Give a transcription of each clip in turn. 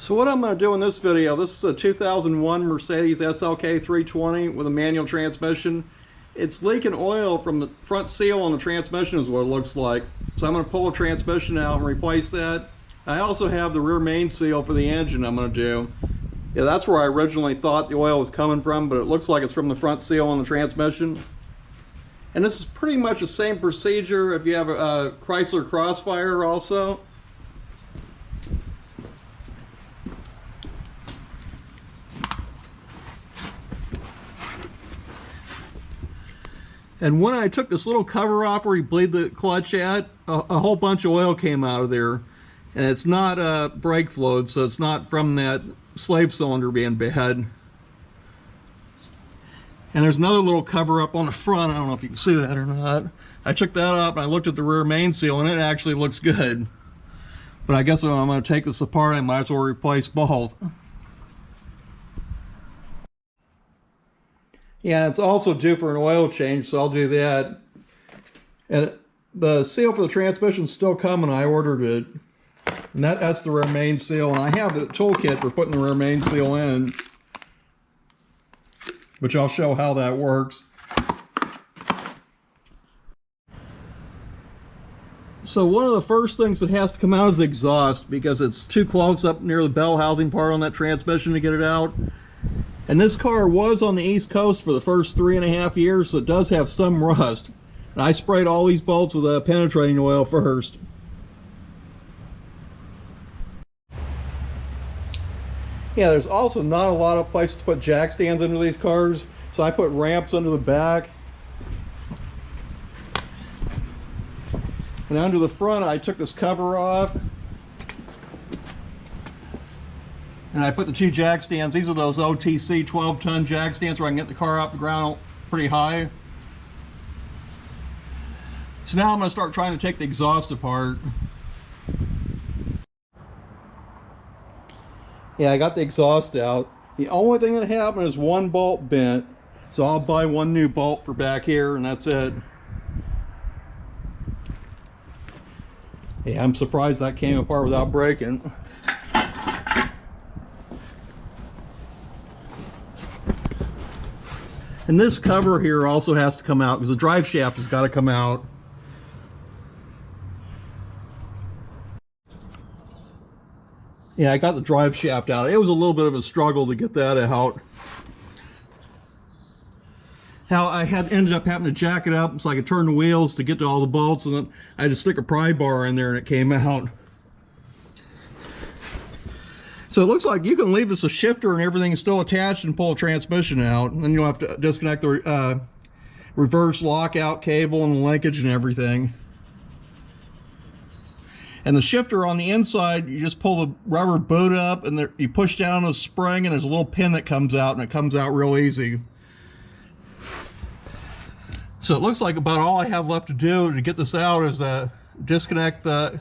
So what I'm going to do in this video, this is a 2001 Mercedes SLK320 with a manual transmission. It's leaking oil from the front seal on the transmission is what it looks like. So I'm going to pull the transmission out and replace that. I also have the rear main seal for the engine I'm going to do. Yeah, that's where I originally thought the oil was coming from, but it looks like it's from the front seal on the transmission. And this is pretty much the same procedure if you have a Chrysler Crossfire also. And when I took this little cover off where you bleed the clutch at, a whole bunch of oil came out of there. And it's not brake fluid, so it's not from that slave cylinder being bad. And there's another little cover up on the front. I don't know if you can see that or not. I took that up and I looked at the rear main seal and it actually looks good. But I guess if I'm going to take this apart, I might as well replace both. Yeah, it's also due for an oil change, so I'll do that. And the seal for the transmission's still coming. I ordered it. And that's the rear main seal. And I have the toolkit for putting the rear main seal in, which I'll show how that works. So one of the first things that has to come out is the exhaust, because it's too close up near the bell housing part on that transmission to get it out. And this car was on the East Coast for the first 3.5 years, so it does have some rust. And I sprayed all these bolts with penetrating oil first. Yeah, there's also not a lot of places to put jack stands under these cars, so I put ramps under the back. And under the front, I took this cover off. And I put the two jack stands. These are those OTC 12-ton jack stands where I can get the car off the ground pretty high. So now I'm going to start trying to take the exhaust apart. Yeah, I got the exhaust out. The only thing that happened is one bolt bent. So I'll buy one new bolt for back here and that's it. Yeah, I'm surprised that came apart without breaking. And this cover here also has to come out because the drive shaft has got to come out. Yeah, I got the drive shaft out. It was a little bit of a struggle to get that out. How I ended up having to jack it up so I could turn the wheels to get to all the bolts, and then I had to stick a pry bar in there and it came out. So it looks like you can leave this a shifter and everything is still attached and pull a transmission out. And then you'll have to disconnect the reverse lockout cable and the linkage and everything. And the shifter on the inside, you just pull the rubber boot up and there, you push down a spring and there's a little pin that comes out and it comes out real easy. So it looks like about all I have left to do to get this out is disconnect the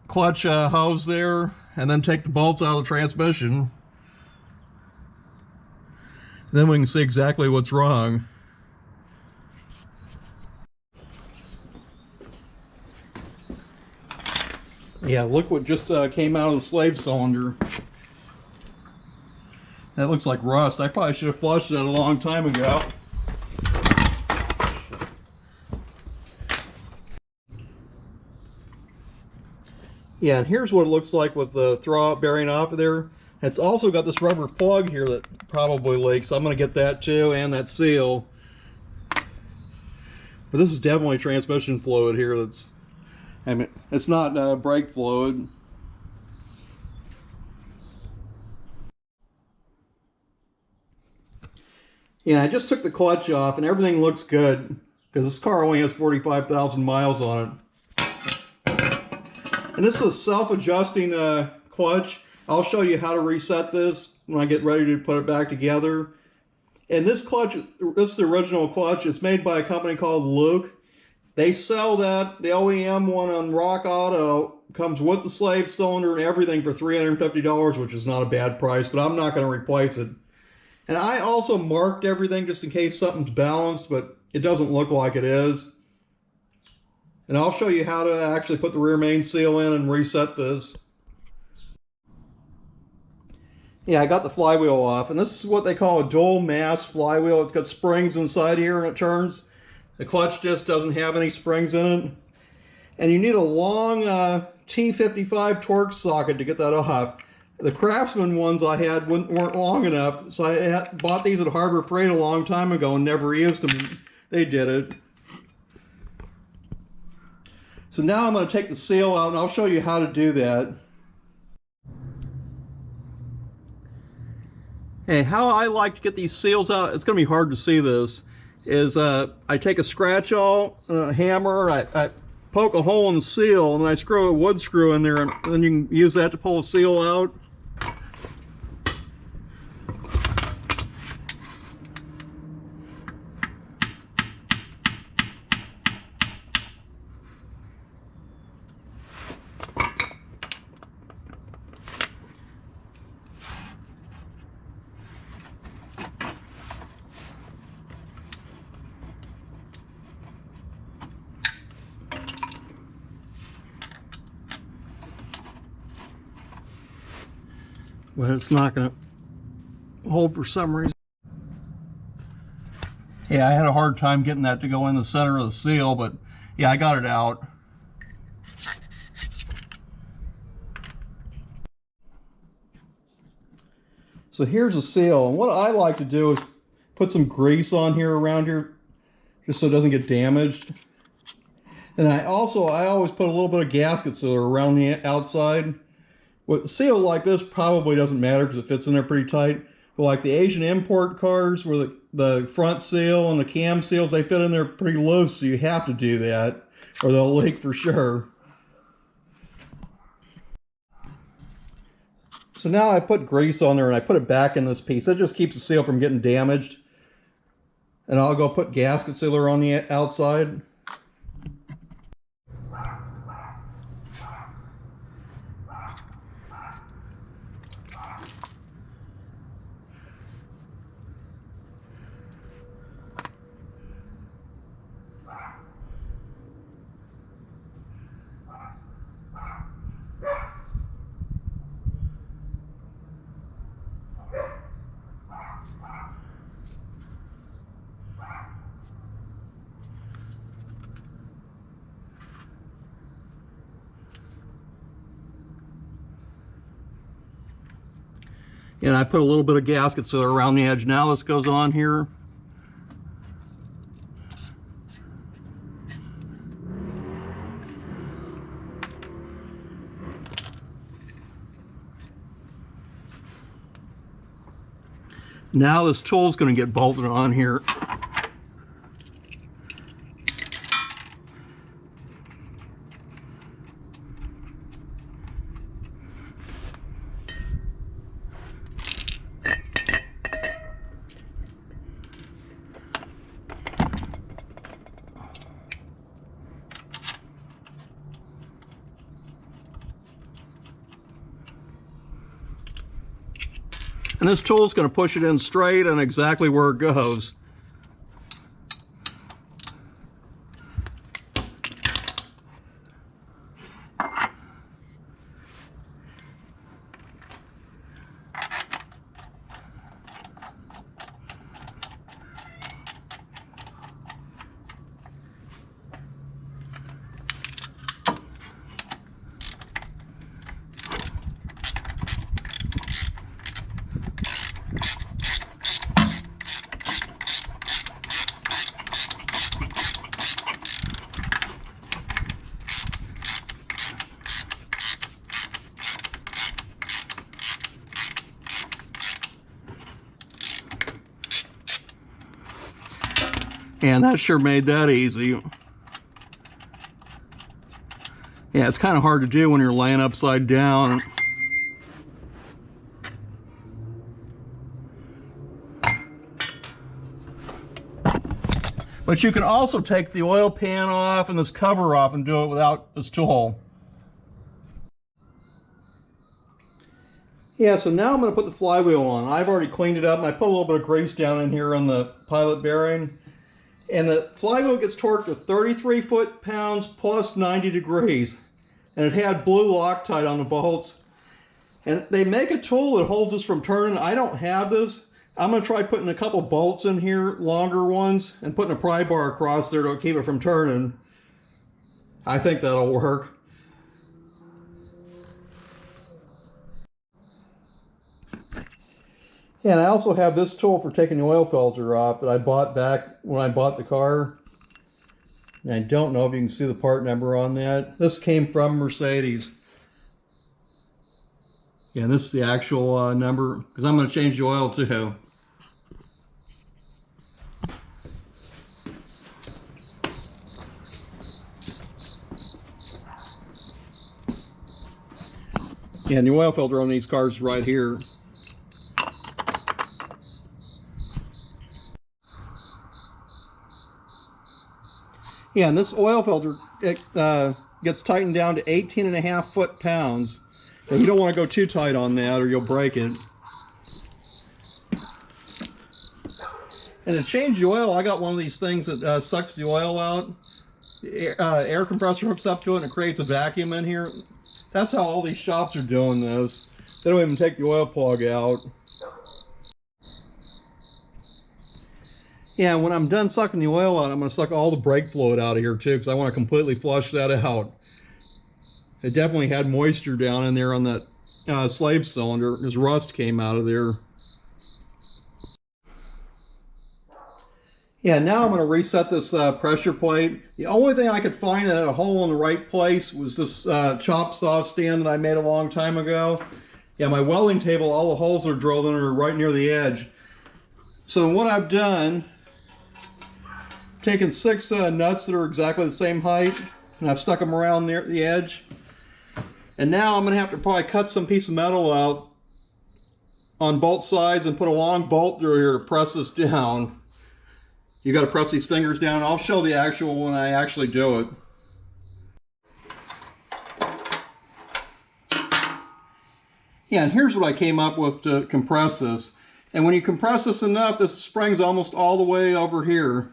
clutch hose there, and then take the bolts out of the transmission. Then we can see exactly what's wrong. Yeah, look what just came out of the slave cylinder. That looks like rust. I probably should have flushed that a long time ago. Yeah, and here's what it looks like with the throwout bearing off of there. It's also got this rubber plug here that probably leaks. So I'm going to get that too, and that seal. But this is definitely transmission fluid here. That's, I mean, it's not brake fluid. Yeah, I just took the clutch off, and everything looks good because this car only has 45,000 miles on it. And this is a self-adjusting clutch. I'll show you how to reset this when I get ready to put it back together. And this clutch, this is the original clutch. It's made by a company called Luke. They sell that, the OEM one on Rock Auto, comes with the slave cylinder and everything for $350, which is not a bad price, but I'm not going to replace it. And I also marked everything just in case something's balanced, but it doesn't look like it is. And I'll show you how to actually put the rear main seal in and reset this. Yeah, I got the flywheel off, and this is what they call a dual mass flywheel. It's got springs inside here and it turns. The clutch disc doesn't have any springs in it. And you need a long T55 torque socket to get that off. The Craftsman ones I had weren't long enough, so I bought these at Harbor Freight a long time ago and never used them. They did it. So now I'm going to take the seal out and I'll show you how to do that. Hey, how I like to get these seals out, it's going to be hard to see this, is I take a scratch-all, hammer, I poke a hole in the seal, and then I screw a wood screw in there, and then you can use that to pull the seal out. But it's not going to hold for some reason. Yeah, I had a hard time getting that to go in the center of the seal, but yeah, I got it out. So here's the seal, and what I like to do is put some grease on here around here just so it doesn't get damaged. And I always put a little bit of gasket sealer around the outside. With a seal like this probably doesn't matter because it fits in there pretty tight. But like the Asian import cars where the front seal and the cam seals, they fit in there pretty loose, so you have to do that or they'll leak for sure. So now I put grease on there and I put it back in this piece. That just keeps the seal from getting damaged. And I'll go put gasket sealer on the outside. And I put a little bit of gasket sealer around the edge. Now this goes on here. Now this tool's going to get bolted on here. And this tool is going to push it in straight and exactly where it goes. And that sure made that easy. Yeah, it's kind of hard to do when you're laying upside down. But you can also take the oil pan off and this cover off and do it without this tool. Yeah, so now I'm going to put the flywheel on. I've already cleaned it up and I put a little bit of grease down in here on the pilot bearing. And the flywheel gets torqued to 33 foot-pounds plus 90 degrees. And it had blue Loctite on the bolts. And they make a tool that holds this from turning. I don't have this. I'm going to try putting a couple bolts in here, longer ones, and putting a pry bar across there to keep it from turning. I think that'll work. Yeah, and I also have this tool for taking the oil filter off that I bought back when I bought the car. And I don't know if you can see the part number on that. This came from Mercedes. Yeah, this is the actual number, because I'm going to change the oil too. Yeah, and the oil filter on these cars is right here. Yeah, and this oil filter, it gets tightened down to 18.5 foot-pounds. So you don't want to go too tight on that or you'll break it. And to change the oil, I got one of these things that sucks the oil out. The air compressor hooks up to it and it creates a vacuum in here. That's how all these shops are doing this. They don't even take the oil plug out. Yeah, when I'm done sucking the oil out, I'm going to suck all the brake fluid out of here too, because I want to completely flush that out. It definitely had moisture down in there on that slave cylinder, because rust came out of there. Yeah, now I'm going to reset this pressure plate. The only thing I could find that had a hole in the right place was this chop saw stand that I made a long time ago. Yeah, my welding table, all the holes are drilled in are right near the edge. So what I've done, taken 6 nuts that are exactly the same height, and I've stuck them around near the edge. And now I'm going to have to probably cut some piece of metal out on both sides and put a long bolt through here to press this down. You got to press these fingers down. I'll show the actual when I actually do it. Yeah, and here's what I came up with to compress this. And when you compress this enough, this springs almost all the way over here.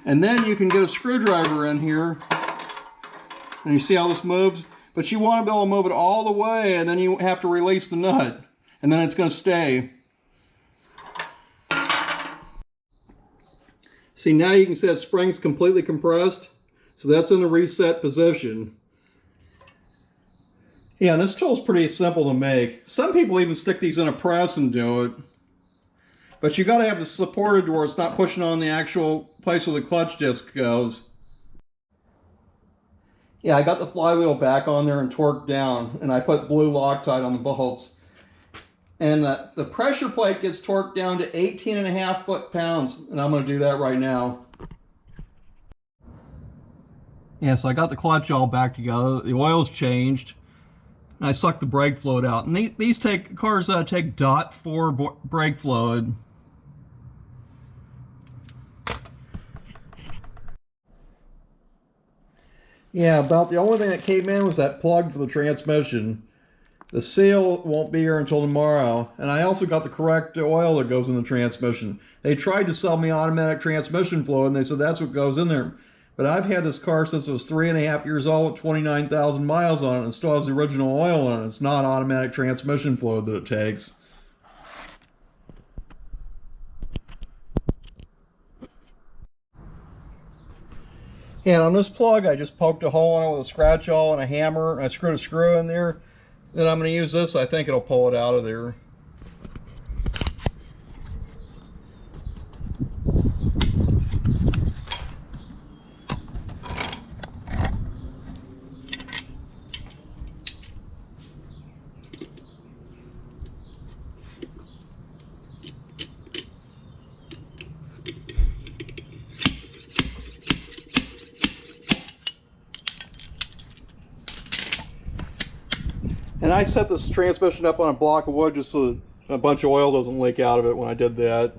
And then you can get a screwdriver in here. And you see how this moves? But you want to be able to move it all the way, and then you have to release the nut. And then it's going to stay. See, now you can see that spring's completely compressed. So that's in the reset position. Yeah, and this tool's pretty simple to make. Some people even stick these in a press and do it. But you got to have this supported to where it's not pushing on the actual place where the clutch disc goes. Yeah, I got the flywheel back on there and torqued down, and I put blue Loctite on the bolts. And the pressure plate gets torqued down to 18.5 foot-pounds, and I'm going to do that right now. Yeah, so I got the clutch all back together. The oil's changed. And I sucked the brake fluid out. And these cars take .4 brake fluid. Yeah, about the only thing that came in was that plug for the transmission. The seal won't be here until tomorrow. And I also got the correct oil that goes in the transmission. They tried to sell me automatic transmission fluid, and they said that's what goes in there. But I've had this car since it was 3.5 years old with 29,000 miles on it, and it still has the original oil in it. It's not automatic transmission fluid that it takes. And on this plug, I just poked a hole in it with a scratch awl and a hammer, and I screwed a screw in there. Then I'm going to use this. I think it'll pull it out of there. And I set this transmission up on a block of wood just so that a bunch of oil doesn't leak out of it when I did that.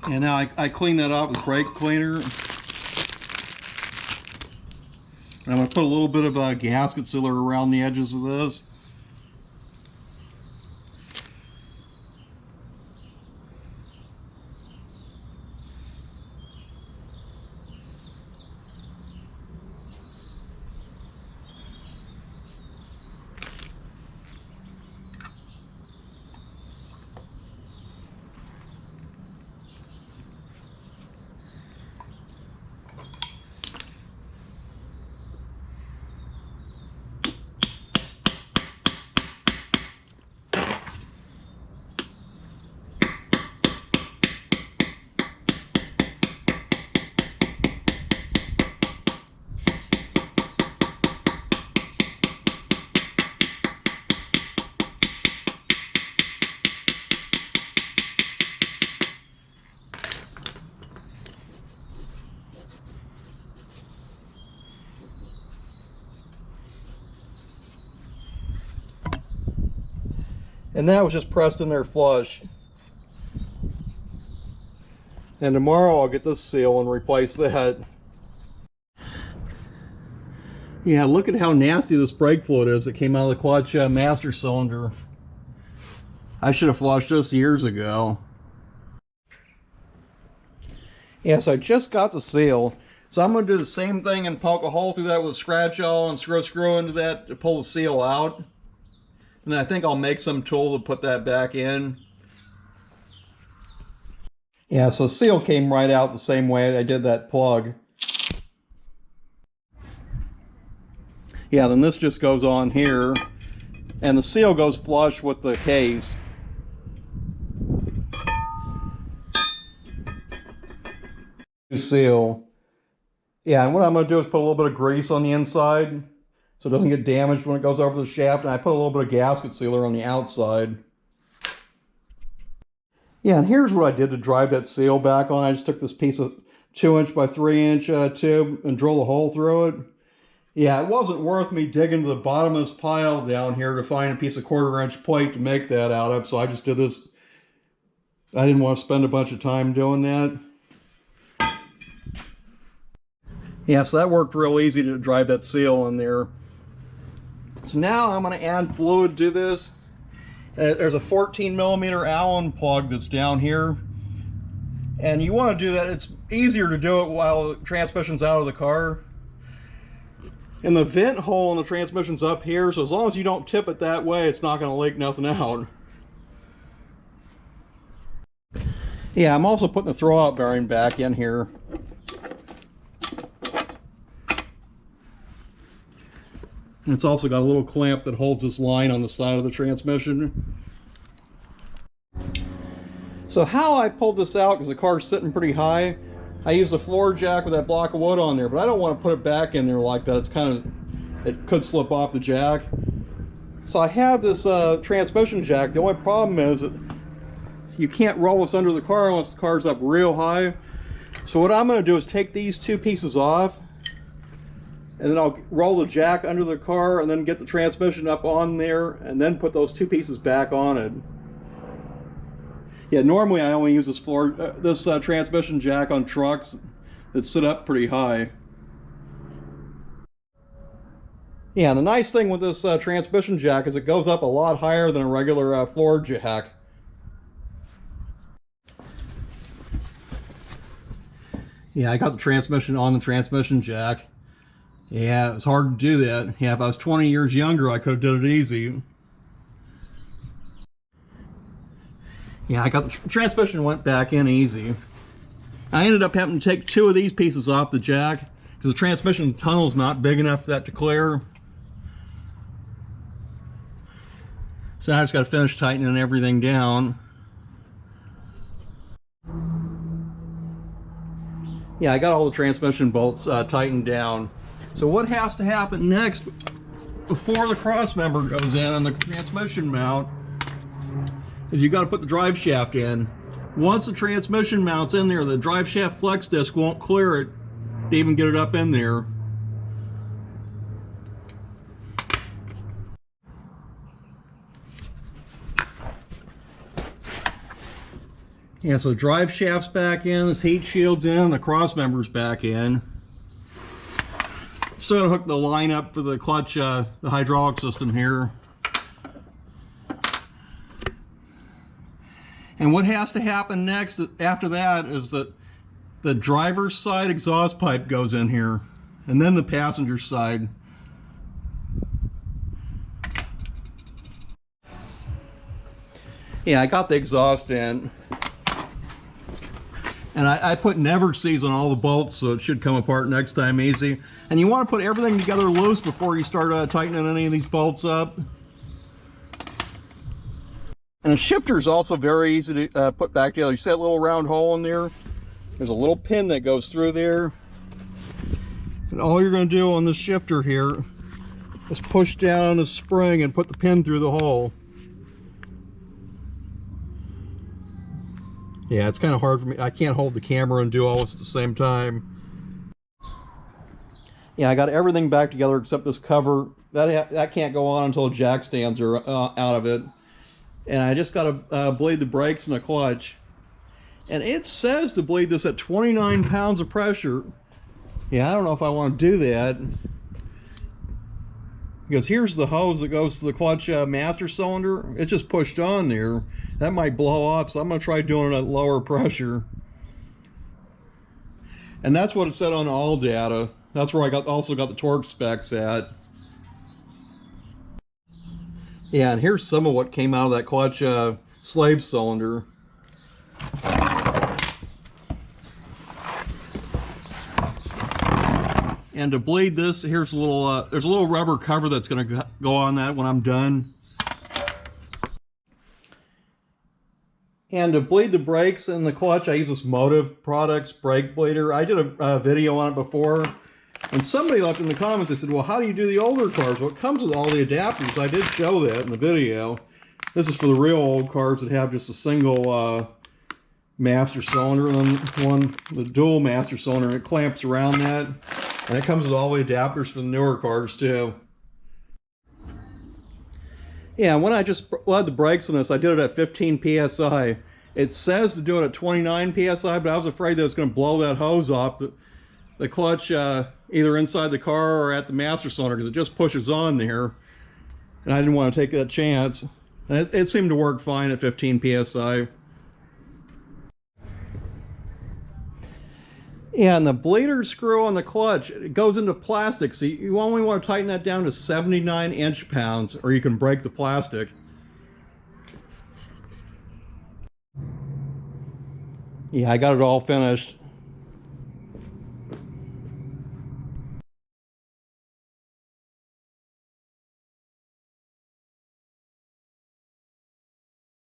And now I clean that off with brake cleaner. And I'm going to put a little bit of a gasket sealer around the edges of this. And that was just pressed in there flush. And tomorrow I'll get this seal and replace that. Yeah, look at how nasty this brake fluid is that came out of the clutch master cylinder. I should have flushed this years ago. Yeah, so I just got the seal. So I'm going to do the same thing and poke a hole through that with a scratch awl and screw into that to pull the seal out. And then I think I'll make some tool to put that back in. Yeah, so seal came right out the same way I did that plug. Yeah, then this just goes on here. And the seal goes flush with the case. Seal. Yeah, and what I'm going to do is put a little bit of grease on the inside so it doesn't get damaged when it goes over the shaft, and I put a little bit of gasket sealer on the outside. Yeah, and here's what I did to drive that seal back on. I just took this piece of 2" by 3" tube and drilled a hole through it. Yeah, it wasn't worth me digging to the bottom of this pile down here to find a piece of 1/4" plate to make that out of, so I just did this. I didn't want to spend a bunch of time doing that. Yeah, so that worked real easy to drive that seal in there. So now I'm going to add fluid to this. There's a 14mm Allen plug that's down here. And you want to do that. It's easier to do it while the transmission's out of the car. And the vent hole in the transmission's up here, so as long as you don't tip it that way, it's not going to leak nothing out. Yeah, I'm also putting the throwout bearing back in here. And it's also got a little clamp that holds this line on the side of the transmission. So how I pulled this out, because the car's sitting pretty high, I used a floor jack with that block of wood on there, but I don't want to put it back in there like that. It could slip off the jack. So I have this transmission jack. The only problem is that you can't roll this under the car unless the car's up real high. So what I'm going to do is take these two pieces off, and then I'll roll the jack under the car and then get the transmission up on there and then put those two pieces back on it. Yeah, normally I only use this transmission jack on trucks that sit up pretty high. Yeah, and the nice thing with this transmission jack is it goes up a lot higher than a regular floor jack. Yeah, I got the transmission on the transmission jack. Yeah, it's hard to do that. Yeah, if I was 20 years younger, I could have did it easy. Yeah, I got the transmission went back in easy. I ended up having to take 2 of these pieces off the jack because the transmission tunnel's not big enough for that to clear. So I just got to finish tightening everything down. Yeah, I got all the transmission bolts tightened down. So what has to happen next before the cross member goes in on the transmission mount is you got to put the drive shaft in. Once the transmission mount's in there, the drive shaft flex disc won't clear it to even get it up in there. Yeah, so the drive shaft's back in, this heat shield's in, the cross member's back in. still going to hook the line up for the clutch, the hydraulic system here. And what has to happen next after that is that the driver's side exhaust pipe goes in here, and then the passenger side. Yeah, I got the exhaust in. And I put never sees on all the bolts, so it should come apart next time easy. And you want to put everything together loose before you start tightening any of these bolts up. And the shifter is also very easy to put back together. You see that little round hole in there? There's a little pin that goes through there. And all you're going to do on this shifter here is push down the spring and put the pin through the hole. Yeah, it's kind of hard for me. I can't hold the camera and do all this at the same time. Yeah, I got everything back together except this cover. That can't go on until jack stands are out of it. And I just got to bleed the brakes and the clutch. And it says to bleed this at 29 pounds of pressure. Yeah, I don't know if I want to do that. Because here's the hose that goes to the clutch master cylinder. It's just pushed on there. That might blow off, so I'm going to try doing it at lower pressure. And that's what it said on all data. That's where I also got the torque specs at. Yeah, and here's some of what came out of that clutch slave cylinder. And to bleed this, here's a little, there's a little rubber cover that's going to go on that when I'm done. And to bleed the brakes and the clutch, I use this Motive Products brake bleeder. I did a video on it before, and somebody left in the comments, they said, well, how do you do the older cars? Well, it comes with all the adapters. I did show that in the video. This is for the real old cars that have just a single master cylinder, and then the dual master cylinder, and it clamps around that. And it comes with all the adapters for the newer cars too. Yeah, when I just bled the brakes on this, I did it at 15 psi. It says to do it at 29 psi, but I was afraid that it's going to blow that hose off the clutch either inside the car or at the master cylinder, because it just pushes on there. And I didn't want to take that chance. And it seemed to work fine at 15 psi. Yeah, and the bleeder screw on the clutch, it goes into plastic, so you only want to tighten that down to 79 inch-pounds, or you can break the plastic. Yeah, I got it all finished.